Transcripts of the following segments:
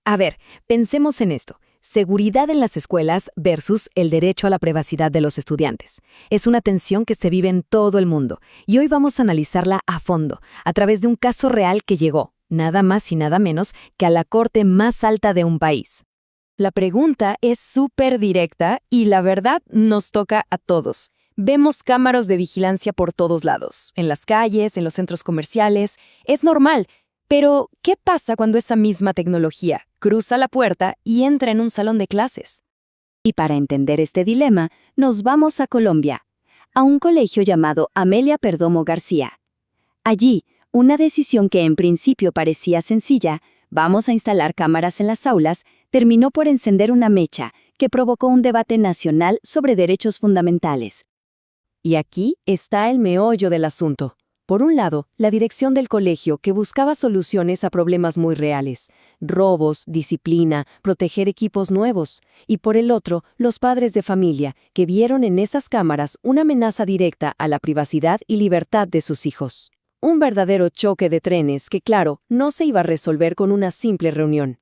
A ver, pensemos en esto. Seguridad en las escuelas versus el derecho a la privacidad de los estudiantes. Es una tensión que se vive en todo el mundo y hoy vamos a analizarla a fondo, a través de un caso real que llegó, nada más y nada menos que a la corte más alta de un país. La pregunta es súper directa y la verdad nos toca a todos. Vemos cámaras de vigilancia por todos lados, en las calles, en los centros comerciales. Es normal. Pero, ¿qué pasa cuando esa misma tecnología cruza la puerta y entra en un salón de clases? Y para entender este dilema, nos vamos a Colombia, a un colegio llamado Amelia Perdomo García. Allí, una decisión que en principio parecía sencilla, vamos a instalar cámaras en las aulas, terminó por encender una mecha que provocó un debate nacional sobre derechos fundamentales. Y aquí está el meollo del asunto. Por un lado, la dirección del colegio que buscaba soluciones a problemas muy reales, robos, disciplina, proteger equipos nuevos, y por el otro, los padres de familia que vieron en esas cámaras una amenaza directa a la privacidad y libertad de sus hijos. Un verdadero choque de trenes que, claro, no se iba a resolver con una simple reunión.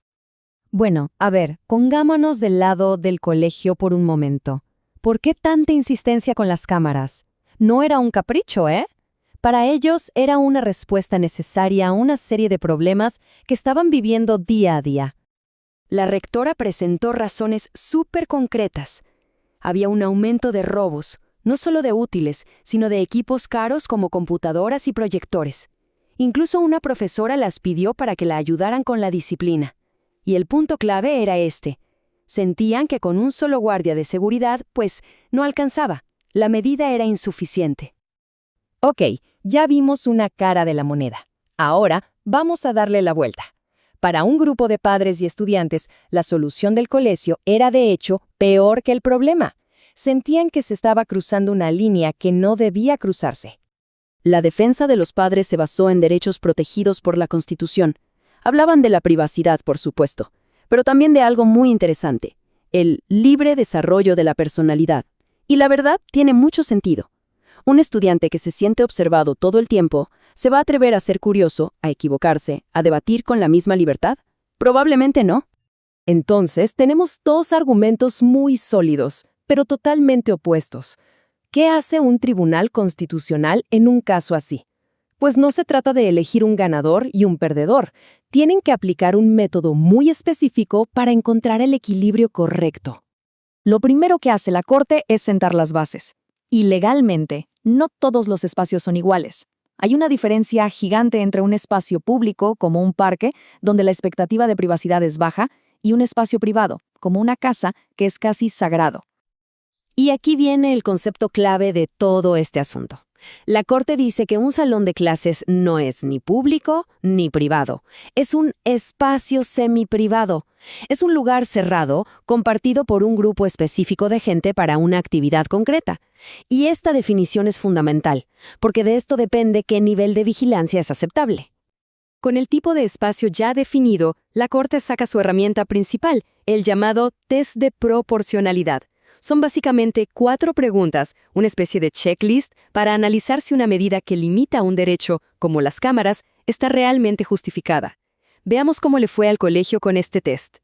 Bueno, a ver, pongámonos del lado del colegio por un momento. ¿Por qué tanta insistencia con las cámaras? No era un capricho, ¿eh? Para ellos era una respuesta necesaria a una serie de problemas que estaban viviendo día a día. La rectora presentó razones súper concretas. Había un aumento de robos, no solo de útiles, sino de equipos caros como computadoras y proyectores. Incluso una profesora las pidió para que la ayudaran con la disciplina. Y el punto clave era este. Sentían que con un solo guardia de seguridad, pues, no alcanzaba. La medida era insuficiente. Ok, ya vimos una cara de la moneda. Ahora vamos a darle la vuelta. Para un grupo de padres y estudiantes, la solución del colegio era de hecho peor que el problema. Sentían que se estaba cruzando una línea que no debía cruzarse. La defensa de los padres se basó en derechos protegidos por la Constitución. Hablaban de la privacidad, por supuesto, pero también de algo muy interesante, el libre desarrollo de la personalidad. Y la verdad tiene mucho sentido. Un estudiante que se siente observado todo el tiempo, ¿se va a atrever a ser curioso, a equivocarse, a debatir con la misma libertad? Probablemente no. Entonces, tenemos dos argumentos muy sólidos, pero totalmente opuestos. ¿Qué hace un tribunal constitucional en un caso así? Pues no se trata de elegir un ganador y un perdedor. Tienen que aplicar un método muy específico para encontrar el equilibrio correcto. Lo primero que hace la Corte es sentar las bases. Y legalmente, no todos los espacios son iguales. Hay una diferencia gigante entre un espacio público, como un parque, donde la expectativa de privacidad es baja, y un espacio privado, como una casa, que es casi sagrado. Y aquí viene el concepto clave de todo este asunto. La Corte dice que un salón de clases no es ni público ni privado. Es un espacio semiprivado. Es un lugar cerrado, compartido por un grupo específico de gente para una actividad concreta. Y esta definición es fundamental, porque de esto depende qué nivel de vigilancia es aceptable. Con el tipo de espacio ya definido, la Corte saca su herramienta principal, el llamado test de proporcionalidad. Son básicamente 4 preguntas, una especie de checklist, para analizar si una medida que limita un derecho, como las cámaras, está realmente justificada. Veamos cómo le fue al colegio con este test.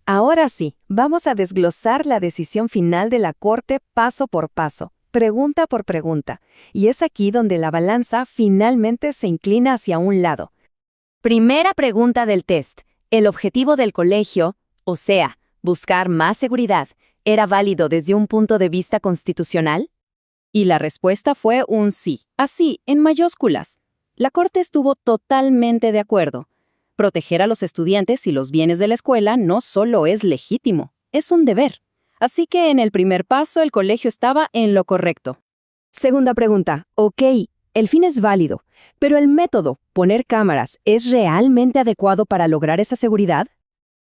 Ahora sí, vamos a desglosar la decisión final de la Corte paso por paso, pregunta por pregunta, y es aquí donde la balanza finalmente se inclina hacia un lado. Primera pregunta del test. ¿El objetivo del colegio, o sea, buscar más seguridad, era válido desde un punto de vista constitucional? Y la respuesta fue un sí, así, en mayúsculas. La Corte estuvo totalmente de acuerdo. Proteger a los estudiantes y los bienes de la escuela no solo es legítimo, es un deber. Así que en el primer paso el colegio estaba en lo correcto. Segunda pregunta. Ok, el fin es válido, pero el método, poner cámaras, ¿es realmente adecuado para lograr esa seguridad?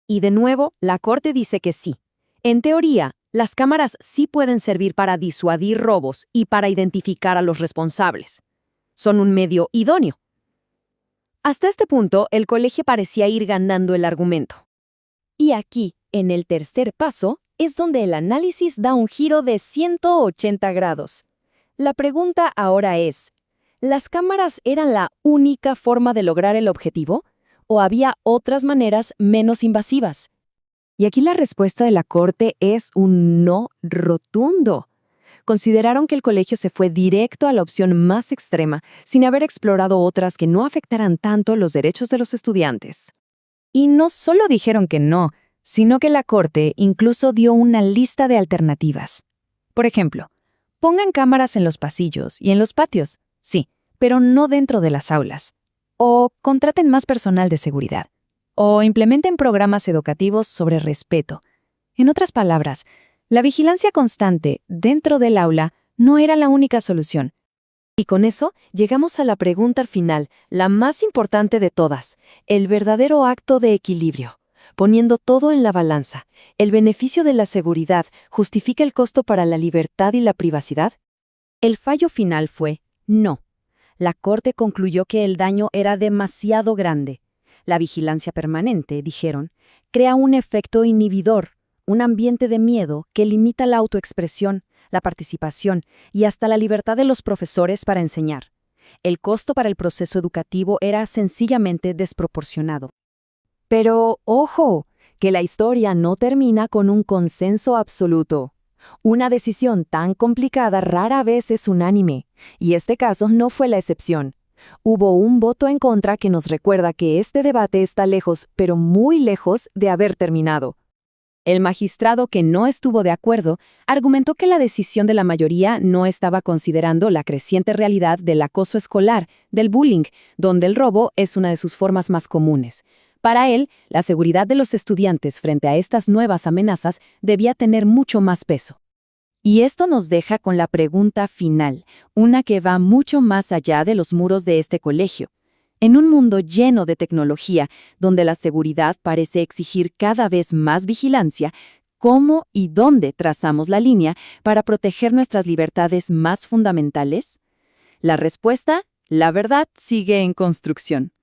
Y de nuevo, la Corte dice que sí. En teoría, las cámaras sí pueden servir para disuadir robos y para identificar a los responsables. Son un medio idóneo. Hasta este punto, el colegio parecía ir ganando el argumento. Y aquí, en el tercer paso, es donde el análisis da un giro de 180 grados. La pregunta ahora es, ¿las cámaras eran la única forma de lograr el objetivo? ¿O había otras maneras menos invasivas? Y aquí la respuesta de la Corte es un no rotundo. Consideraron que el colegio se fue directo a la opción más extrema, sin haber explorado otras que no afectaran tanto los derechos de los estudiantes. Y no solo dijeron que no, sino que la Corte incluso dio una lista de alternativas. Por ejemplo, pongan cámaras en los pasillos y en los patios, sí, pero no dentro de las aulas. O contraten más personal de seguridad. O implementen programas educativos sobre respeto. En otras palabras, la vigilancia constante dentro del aula no era la única solución. Y con eso llegamos a la pregunta final, la más importante de todas, el verdadero acto de equilibrio. Poniendo todo en la balanza, ¿el beneficio de la seguridad justifica el costo para la libertad y la privacidad? El fallo final fue no. La Corte concluyó que el daño era demasiado grande. La vigilancia permanente, dijeron, crea un efecto inhibidor, un ambiente de miedo que limita la autoexpresión, la participación y hasta la libertad de los profesores para enseñar. El costo para el proceso educativo era sencillamente desproporcionado. Pero, ojo, que la historia no termina con un consenso absoluto. Una decisión tan complicada rara vez es unánime, y este caso no fue la excepción. Hubo un voto en contra que nos recuerda que este debate está lejos, pero muy lejos, de haber terminado. El magistrado que no estuvo de acuerdo argumentó que la decisión de la mayoría no estaba considerando la creciente realidad del acoso escolar, del bullying, donde el robo es una de sus formas más comunes. Para él, la seguridad de los estudiantes frente a estas nuevas amenazas debía tener mucho más peso. Y esto nos deja con la pregunta final, una que va mucho más allá de los muros de este colegio. En un mundo lleno de tecnología, donde la seguridad parece exigir cada vez más vigilancia, ¿cómo y dónde trazamos la línea para proteger nuestras libertades más fundamentales? La respuesta, la verdad, sigue en construcción.